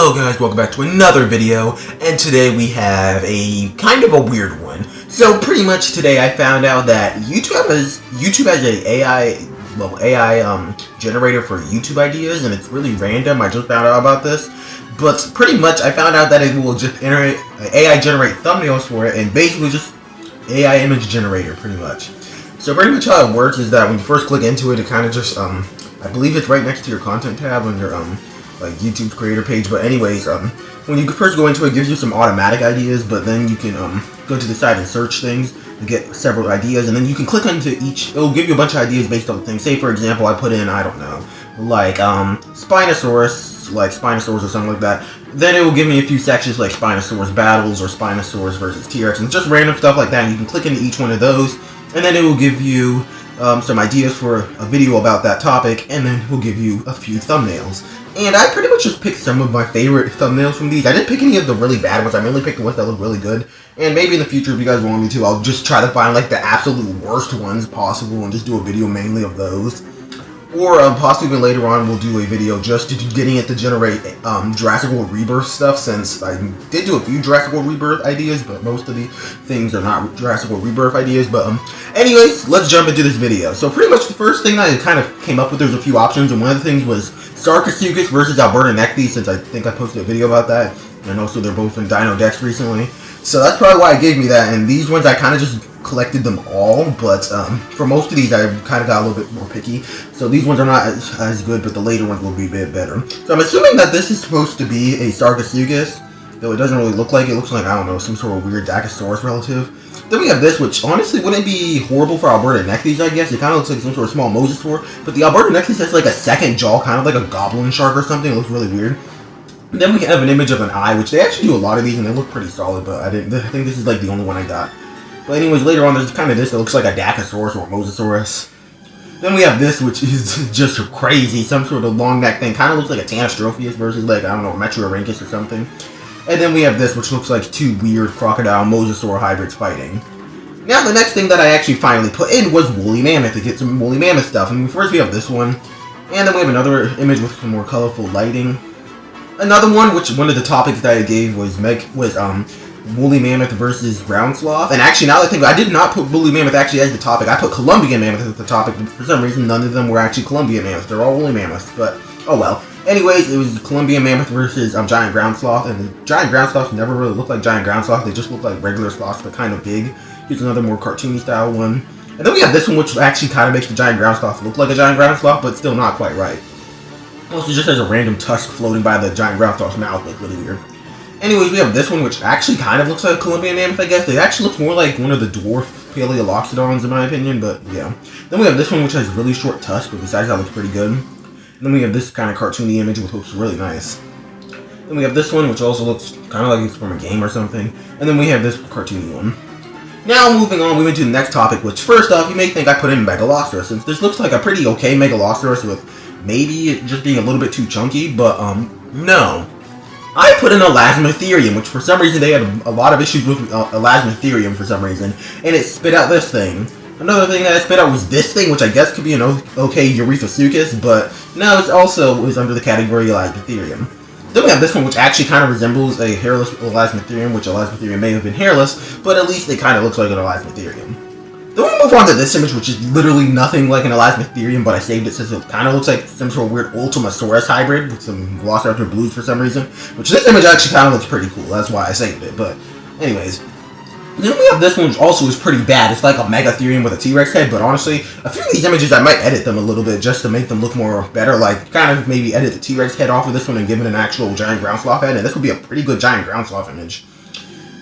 Hello guys, welcome back to another video, and today we have a kind of a weird one. So pretty much today I found out that YouTube has an AI generator for YouTube ideas, and it's really random. I just found out about this, but pretty much I found out that it will just AI generate thumbnails for it, and basically just AI image generator pretty much. So pretty much how it works is that when you first click into it, it kind of just I believe it's right next to your content tab on your like YouTube's creator page. But anyways, when you first go into it, it gives you some automatic ideas, but then you can go to the side and search things to get several ideas, and then you can click into each. It'll give you a bunch of ideas based on things. Say for example, I put in, I don't know, like Spinosaurus, or something like that. Then it will give me a few sections like Spinosaurus battles or Spinosaurus versus T-Rex, and just random stuff like that. And you can click into each one of those, and then it will give you some ideas for a video about that topic, and then it will give you a few thumbnails. And I pretty much just picked some of my favorite thumbnails from these. I didn't pick any of the really bad ones. I mainly picked the ones that look really good. And maybe in the future, if you guys want me to, I'll just try to find like the absolute worst ones possible and just do a video mainly of those. Or possibly even later on, we'll do a video just getting it to generate Jurassic World Rebirth stuff, since I did do a few Jurassic World Rebirth ideas, but most of the things are not Jurassic World Rebirth ideas. But anyways, let's jump into this video. So pretty much the first thing I kind of came up with, there's a few options, and one of the things was Sarcosuchus versus Alberta, since I think I posted a video about that, and also they're both in Dino Dex recently. So that's probably why it gave me that, and these ones I kind of just collected them all, but for most of these I kind of got a little bit more picky. So these ones are not as good, but the later ones will be a bit better. So I'm assuming that this is supposed to be a Sarcosuchus, though it doesn't really look like it. It looks like, I don't know, some sort of weird Dacosaurus relative. Then we have this, which honestly wouldn't be horrible for Alberta, I guess. It kind of looks like some sort of small mosasaur, but the Alberta has like a second jaw, kind of like a goblin shark or something. It looks really weird. And then we have an image of an eye, which they actually do a lot of these, and they look pretty solid, but I think this is like the only one I got. But anyways, later on there's kind of this that looks like a Dacosaurus or a Mosasaurus. Then we have this, which is just crazy, some sort of long neck thing. Kind of looks like a Tanastropheus versus like, I don't know, a Metriorhynchus or something. And then we have this, which looks like two weird crocodile mosasaur hybrids fighting. Now the next thing that I actually finally put in was woolly mammoth, to get some woolly mammoth stuff. And first we have this one, and then we have another image with some more colorful lighting. Another one, which one of the topics that I gave was woolly mammoth versus ground sloth. And actually, now that I think, I did not put woolly mammoth actually as the topic. I put Columbian mammoth as the topic, but for some reason none of them were actually Columbian mammoths. They're all woolly mammoths, but oh well. Anyways, it was Columbian mammoth versus giant ground sloth, and the giant ground sloths never really look like giant ground sloths. They just look like regular sloths, but kind of big. Here's another more cartoony style one. And then we have this one, which actually kind of makes the giant ground sloth look like a giant ground sloth, but still not quite right. Also just has a random tusk floating by the giant ground sloth's mouth, like really weird. Anyways, we have this one, which actually kind of looks like a Columbian mammoth, I guess. It actually looks more like one of the dwarf Paleoloxodons, in my opinion, but yeah. Then we have this one, which has really short tusks, but besides that, looks pretty good. And then we have this kind of cartoony image, which looks really nice. Then we have this one, which also looks kind of like it's from a game or something. And then we have this cartoony one. Now, moving on, we went to the next topic, which first off, you may think I put in Megalosaurus, since this looks like a pretty okay Megalosaurus with maybe it just being a little bit too chunky, but no. I put in Elasmotherium, which for some reason they had a lot of issues with Elasmotherium for some reason, and it spit out this thing. Another thing that it spit out was this thing, which I guess could be an okay Utahraptor, but no, it also is under the category Elasmotherium. Then we have this one, which actually kind of resembles a hairless Elasmotherium, which Elasmotherium may have been hairless, but at least it kind of looks like an Elasmotherium. Then we move on to this image, which is literally nothing like an Elasmotherium, but I saved it since it kind of looks like some sort of weird Ultimasaurus hybrid with some Velociraptor blues for some reason, which this image actually kind of looks pretty cool. That's why I saved it, but anyways. Then we have this one, which also is pretty bad. It's like a Megatherium with a T-Rex head, but honestly, a few of these images I might edit them a little bit just to make them look more better, like kind of maybe edit the T-Rex head off of this one and give it an actual giant ground sloth head, and this would be a pretty good giant ground sloth image.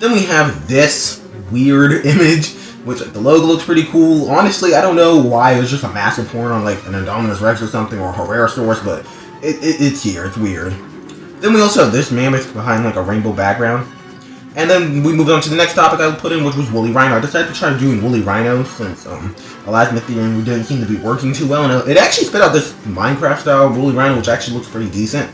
Then we have this weird image, which the logo looks pretty cool. Honestly, I don't know why it was just a massive horn on like an Indominus Rex or something, or a Herrerasaurus, but it's here. It's weird. Then we also have this mammoth behind like a rainbow background. And then we moved on to the next topic I put in, which was woolly rhino. I decided to try doing woolly rhino since Elasmotherium didn't seem to be working too well. And it actually spit out this Minecraft style woolly rhino, which actually looks pretty decent.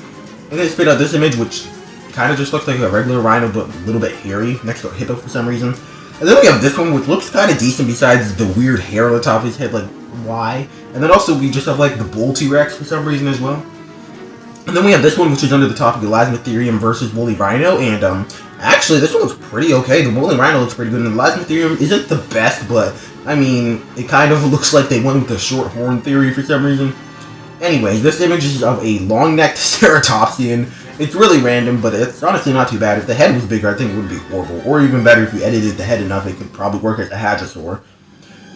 And then it spit out this image, which kind of just looks like a regular rhino, but a little bit hairy next to a hippo for some reason. And then we have this one, which looks kind of decent besides the weird hair on the top of his head, like why? And then also we just have like the bull T-Rex for some reason as well. And then we have this one, which is under the topic of Elasmotherium versus woolly rhino, and actually this one looks pretty okay. The woolly rhino looks pretty good, and the Elasmotherium isn't the best, but I mean, it kind of looks like they went with the short horn theory for some reason. Anyways, this image is of a long-necked ceratopsian. It's really random, but it's honestly not too bad. If the head was bigger, I think it would be horrible. Or even better, if you edited the head enough, it could probably work as a hadrosaur.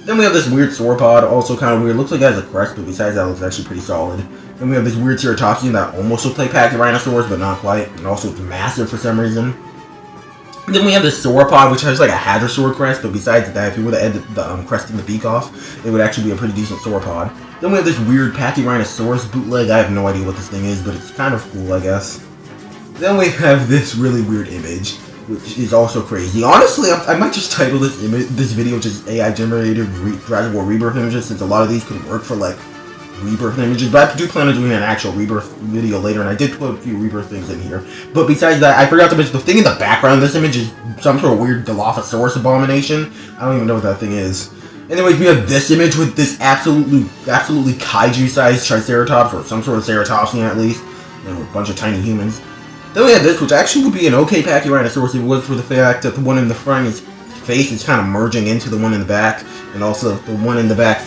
Then we have this weird sauropod, also kind of weird. Looks like it has a crest, but besides that, it looks actually pretty solid. Then we have this weird ceratopsian that almost looks like pachyrhinosaurs, but not quite. And also it's massive for some reason. And then we have this sauropod, which has like a hadrosaur crest, but besides that, if you were to edit the crest and the beak off, it would actually be a pretty decent sauropod. Then we have this weird pachyrhinosaurus bootleg. I have no idea what this thing is, but it's kind of cool, I guess. Then we have this really weird image, which is also crazy. Honestly, I might just title this video just AI generated Jurassic World Rebirth images, since a lot of these could work for like Rebirth images, but I do plan on doing an actual Rebirth video later, and I did put a few Rebirth things in here. But besides that, I forgot to mention the thing in the background of this image is some sort of weird Dilophosaurus abomination. I don't even know what that thing is. Anyways, we have this image with this absolutely kaiju-sized triceratops, or some sort of ceratopsian at least, and a bunch of tiny humans. Then we have this, which actually would be an okay pachyrhinosaurus if it was for the fact that the one in the front, his face is kind of merging into the one in the back, and also the one in the back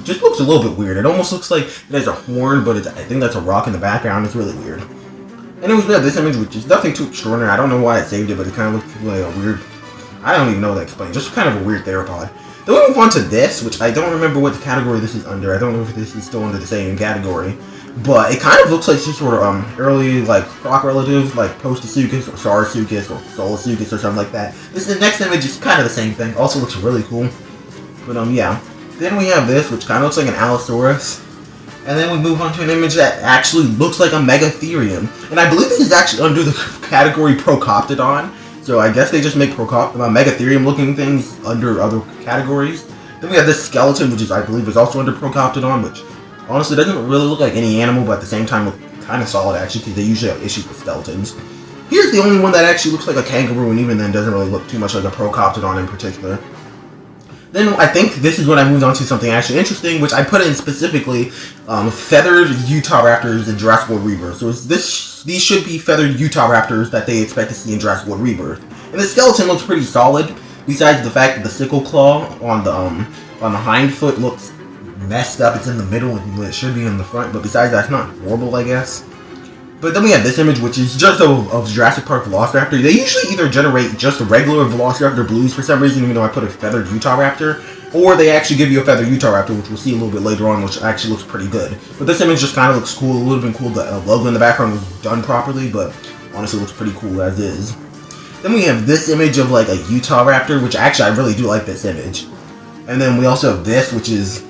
just looks a little bit weird. It almost looks like it has a horn, but I think that's a rock in the background. It's really weird. Anyways, we have this image, which is nothing too extraordinary. I don't know why it saved it, but it kind of looks like a weird, I don't even know how to explain, just kind of a weird theropod. Then we move on to this, which I don't remember what category this is under. I don't know if this is still under the same category. But it kind of looks like some sort of early like croc relative, like Postosuchus or Saurosuchus or Solosuchus or something like that. The next image is kind of the same thing. Also looks really cool. But yeah. Then we have this, which kind of looks like an Allosaurus. And then we move on to an image that actually looks like a Megatherium. And I believe this is actually under the category Procoptodon. So I guess they just make Megatherium looking things under other categories. Then we have this skeleton, which I believe is also under Procoptodon, which honestly doesn't really look like any animal, but at the same time look kind of solid actually, because they usually have issues with skeletons. Here's the only one that actually looks like a kangaroo, and even then doesn't really look too much like a Procoptodon in particular. Then I think this is when I moved on to something actually interesting, which I put in specifically feathered Utahraptors in Jurassic World Rebirth. So these should be feathered Utahraptors that they expect to see in Jurassic World Rebirth. And the skeleton looks pretty solid, besides the fact that the sickle claw on the hind foot looks messed up. It's in the middle and it should be in the front, but besides that, it's not horrible, I guess. But then we have this image, which is just of Jurassic Park Velociraptor. They usually either generate just a regular Velociraptor blues for some reason, even though I put a feathered Utahraptor, or they actually give you a feathered Utahraptor, which we'll see a little bit later on, which actually looks pretty good. But this image just kind of looks cool. It would have been cool if the logo in the background was done properly, but honestly looks pretty cool as is. Then we have this image of like a Utahraptor, which actually I really do like this image. And then we also have this, which is,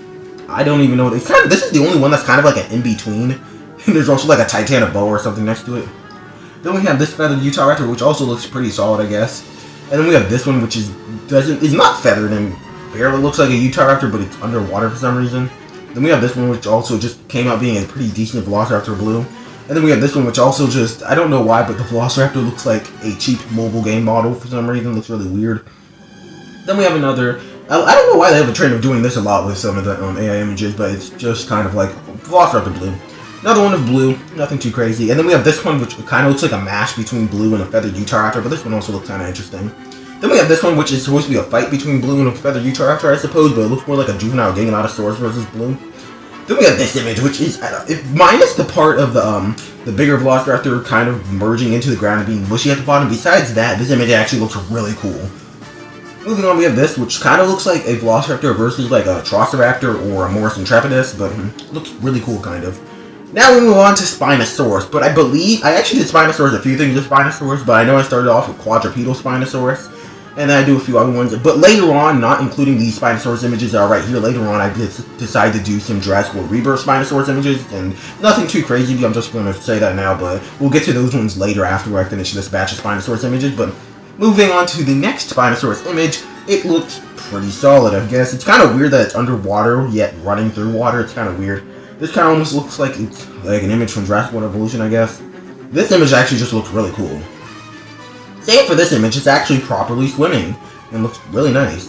I don't even know. It's kind of, this is the only one that's kind of like an in-between. And there's also like a Titanoboa or something next to it. Then we have this feathered Utahraptor, which also looks pretty solid, I guess. And then we have this one, which is not feathered and barely looks like a Utahraptor, but it's underwater for some reason. Then we have this one, which also just came out being a pretty decent Velociraptor blue. And then we have this one, which also just, I don't know why, but the Velociraptor looks like a cheap mobile game model for some reason. It looks really weird. Then we have another, I don't know why they have a trend of doing this a lot with some of the AI images, but it's just kind of like Velociraptor blue. Another one of blue, nothing too crazy. And then we have this one, which kind of looks like a mash between blue and a feathered Utahraptor, but this one also looks kind of interesting. Then we have this one, which is supposed to be a fight between blue and a feathered Utahraptor, I suppose, but it looks more like a juvenile Giganotosaurus versus blue. Then we have this image, which is, minus the part of the bigger Velociraptor kind of merging into the ground and being mushy at the bottom. Besides that, this image actually looks really cool. Moving on, we have this, which kind of looks like a Velociraptor versus like a Triceratops or a Morris Intrepidus, but looks really cool, kind of. Now we move on to Spinosaurus, but I believe, I actually did Spinosaurus, a few things with Spinosaurus, but I know I started off with quadrupedal Spinosaurus, and then I do a few other ones, but later on, not including these Spinosaurus images that are right here, later on I did decide to do some Jurassic World Rebirth Spinosaurus images, and nothing too crazy, I'm just going to say that now, but we'll get to those ones later after I finish this batch of Spinosaurus images. But moving on to the next Spinosaurus image, it looks pretty solid, I guess. It's kind of weird that it's underwater, yet running through water. It's kind of weird. This kind of almost looks like it's like an image from Jurassic World Evolution, I guess. This image actually just looks really cool. Same for this image, it's actually properly swimming, and looks really nice.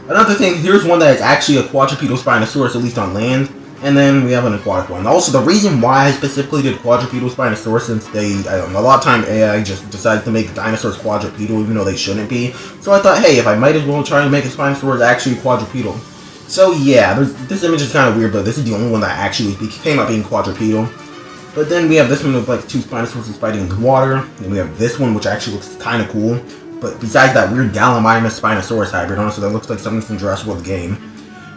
Another thing, here's one that is actually a quadrupedal Spinosaurus, at least on land. And then we have an aquatic one. Also, the reason why I specifically did quadrupedal Spinosaurus, since I don't know, a lot of time AI just decides to make dinosaurs quadrupedal even though they shouldn't be. So I thought, hey, if I might as well try and make a Spinosaurus actually quadrupedal. So yeah, this image is kind of weird, but this is the only one that actually came out being quadrupedal. But then we have this one with like two Spinosauruses fighting in the water. And we have this one, which actually looks kind of cool. But besides that weird Gallimimus Spinosaurus hybrid, honestly, that looks like something from Jurassic World game.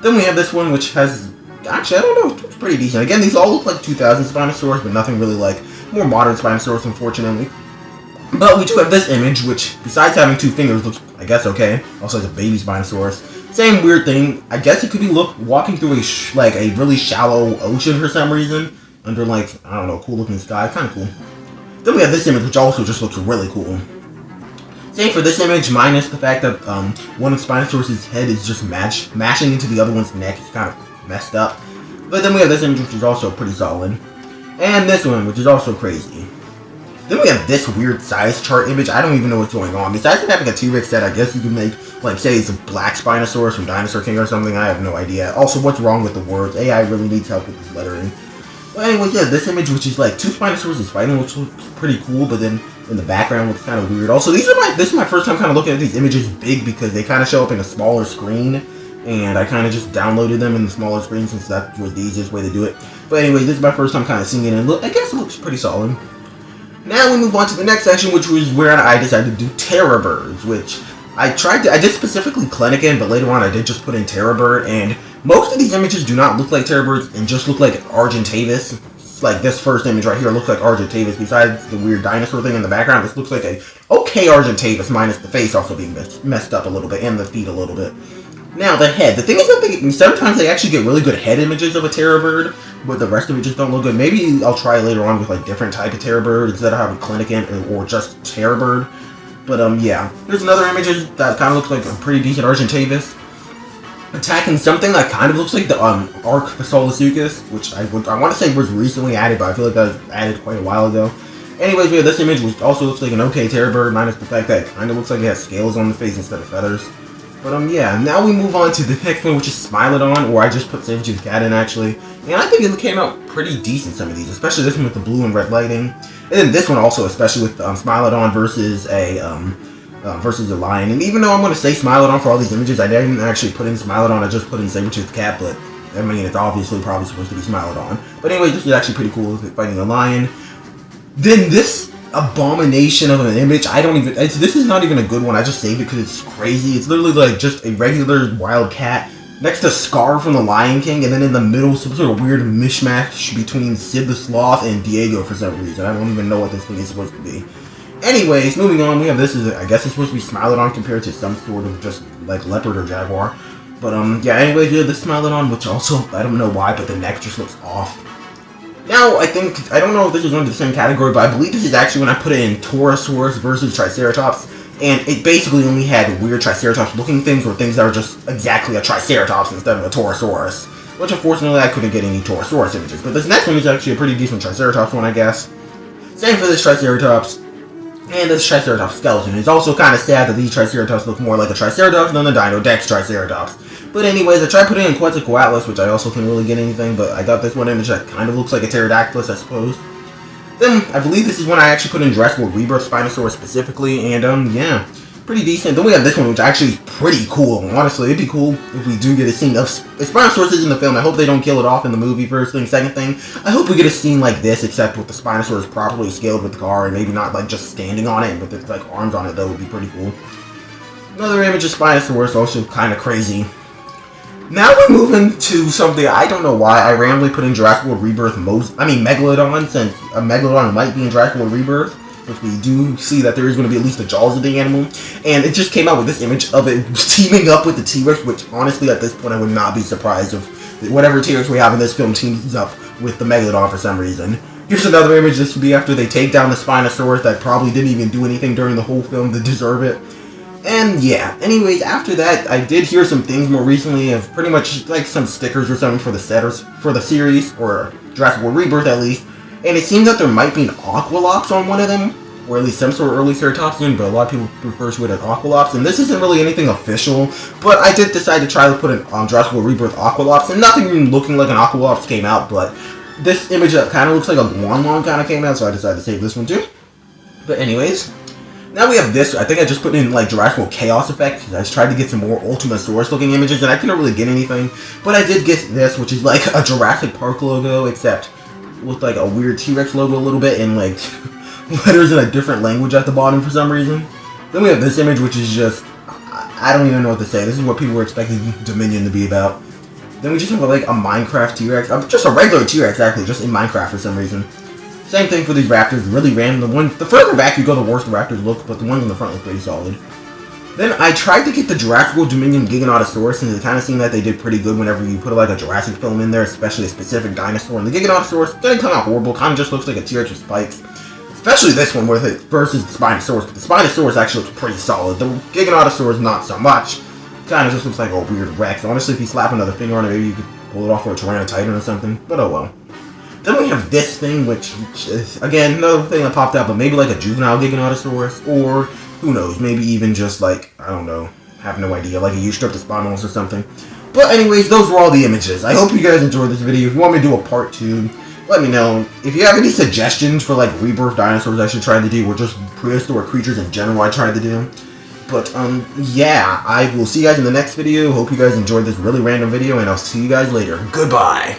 Then we have this one, which has, actually, I don't know, it's pretty decent. Again, these all look like 2000 Spinosaurus, but nothing really like more modern Spinosaurus, unfortunately. But we do have this image, which, besides having two fingers, looks, I guess, okay. Also has a baby Spinosaurus. Same weird thing. I guess it could be walking through a really shallow ocean for some reason. Under, like, I don't know, cool looking sky. Kind of cool. Then we have this image, which also just looks really cool. Same for this image, minus the fact that one of Spinosaurus' head is just mashing into the other one's neck. It's kind of messed up. But then we have this image, which is also pretty solid. And this one, which is also crazy. Then we have this weird size chart image. I don't even know what's going on. Besides having a T-Rex set, I guess you can make, like, say it's a black Spinosaurus from Dinosaur King or something. I have no idea. Also, what's wrong with the words? AI really needs help with this lettering. But anyway, yeah, this image, which is like two Spinosaurus is fighting, which looks pretty cool, but then in the background looks kind of weird. Also, this is my first time kind of looking at these images big because they kind of show up in a smaller screen, and I kind of just downloaded them in the smaller screen since that was the easiest way to do it. But anyway, this is my first time kind of seeing it, and I guess it looks pretty solid. Now we move on to the next section, which was where I decided to do Terror Birds, which I did specifically Klenikin, but later on I did just put in Terror Bird, and most of these images do not look like Terror Birds and just look like Argentavis. Like this first image right here looks like Argentavis. Besides the weird dinosaur thing in the background, this looks like a okay Argentavis, minus the face also being messed up a little bit and the feet a little bit. Now the head. The thing is that sometimes they actually get really good head images of a Terror Bird, but the rest of it just don't look good. Maybe I'll try later on with like different type of Terror Bird instead of having Klenikin or just Terror Bird. But yeah, here's another image that kind of looks like a pretty decent Argentavis. Attacking something that kind of looks like the Archosaurus, which I want to say was recently added, but I feel like that was added quite a while ago. Anyways, we have this image, which also looks like an okay Terror Bird, minus the fact that it kind of looks like it has scales on the face instead of feathers. But yeah, now we move on to the next one, which is Smilodon, or I just put Sabertooths Cat in actually. And I think it came out pretty decent, some of these, especially this one with the blue and red lighting. And then this one also, especially with Smilodon versus a lion. And even though I'm going to say Smilodon for all these images, I didn't actually put in Smilodon, I just put in Sabertooths Cat, but I mean, it's obviously probably supposed to be Smilodon. But anyway, this is actually pretty cool, fighting a lion. Then this abomination of an image, this is not even a good one, I just saved it because it's crazy. It's literally like just a regular wild cat next to Scar from the Lion King, and then in the middle some sort of weird mishmash between Sid the Sloth and Diego for some reason. I don't even know what this thing is supposed to be. Anyways, moving on, we have this, I guess it's supposed to be Smilodon compared to some sort of just like leopard or jaguar. But yeah, anyways, we have this Smilodon, which also, I don't know why, but the neck just looks off. Now, I don't know if this is under the same category, but I believe this is actually when I put it in Torosaurus versus Triceratops, and it basically only had weird Triceratops looking things, or things that are just exactly a Triceratops instead of a Torosaurus. Which unfortunately I couldn't get any Torosaurus images, but this next one is actually a pretty decent Triceratops one, I guess. Same for this Triceratops. And this Triceratops skeleton. It's also kind of sad that these Triceratops look more like a Triceratops than a Dino-Dex Triceratops. But anyways, I tried putting in Quetzalcoatlus, which I also couldn't really get anything, but I got this one image that kind of looks like a Pterodactylus, I suppose. Then, I believe this is when I actually put in Jurassic World Rebirth Spinosaurus specifically, and yeah, pretty decent. Then we have this one, which actually is pretty cool. Honestly, it'd be cool if we do get a scene of Spinosaurus in the film. I hope they don't kill it off in the movie, first thing. Second thing, I hope we get a scene like this, except with the Spinosaurus properly scaled with the car, and maybe not like just standing on it, but with like arms on it, though, would be pretty cool. Another image of Spinosaurus, also kind of crazy. Now we're moving to something, I don't know why, I randomly put in Jurassic World Rebirth Megalodon, since a Megalodon might be in Jurassic World Rebirth, which we do see that there is going to be at least the jaws of the animal, and it just came out with this image of it teaming up with the T-Rex, which honestly at this point I would not be surprised if whatever T-Rex we have in this film teams up with the Megalodon for some reason. Here's another image. This would be after they take down the Spinosaurus that probably didn't even do anything during the whole film to deserve it. And yeah, anyways, after that, I did hear some things more recently of pretty much like some stickers or something for the series, or Jurassic World Rebirth at least, and it seems that there might be an Aqualops on one of them, or at least some sort of early ceratopsian, but a lot of people refer to it as Aqualops, and this isn't really anything official, but I did decide to try to put an Jurassic World Rebirth Aqualops, and nothing even looking like an Aqualops came out, but this image that kind of looks like a Guanlong kind of came out, so I decided to save this one too. But anyways, now we have this. I think I just put in like Jurassic World Chaos Effect, because I just tried to get some more Ultimasaurus looking images, and I couldn't really get anything, but I did get this, which is like a Jurassic Park logo, except with like a weird T-Rex logo a little bit, and like letters in a different language at the bottom for some reason. Then we have this image, which is just, I don't even know what to say. This is what people were expecting Dominion to be about. Then we just have like a Minecraft T-Rex, just a regular T-Rex actually, just in Minecraft for some reason. Same thing for these raptors, really random. The further back you go, the worse the raptors look, but the ones in the front look pretty solid. Then I tried to get the Jurassic World Dominion Giganotosaurus, and it kind of seemed that they did pretty good whenever you put like a Jurassic film in there, especially a specific dinosaur. And the Giganotosaurus didn't come out horrible, kind of just looks like a T-Rex with spikes. Especially this one with it versus the Spinosaurus. But the Spinosaurus actually looks pretty solid. The Giganotosaurus not so much. Kind of just looks like a weird Rex. Honestly, if you slap another finger on it, maybe you could pull it off for a Tyrannotitan or something. But oh well. Then we have this thing, which is, again, another thing that popped out, but maybe like a juvenile Giganotosaurus, or who knows, maybe even just like, I don't know, have no idea, like a Utahraptor or something. But anyways, those were all the images. I hope you guys enjoyed this video. If you want me to do a part 2, let me know. If you have any suggestions for like rebirth dinosaurs I should try to do, or just prehistoric creatures in general I tried to do. But yeah, I will see you guys in the next video. Hope you guys enjoyed this really random video, and I'll see you guys later. Goodbye!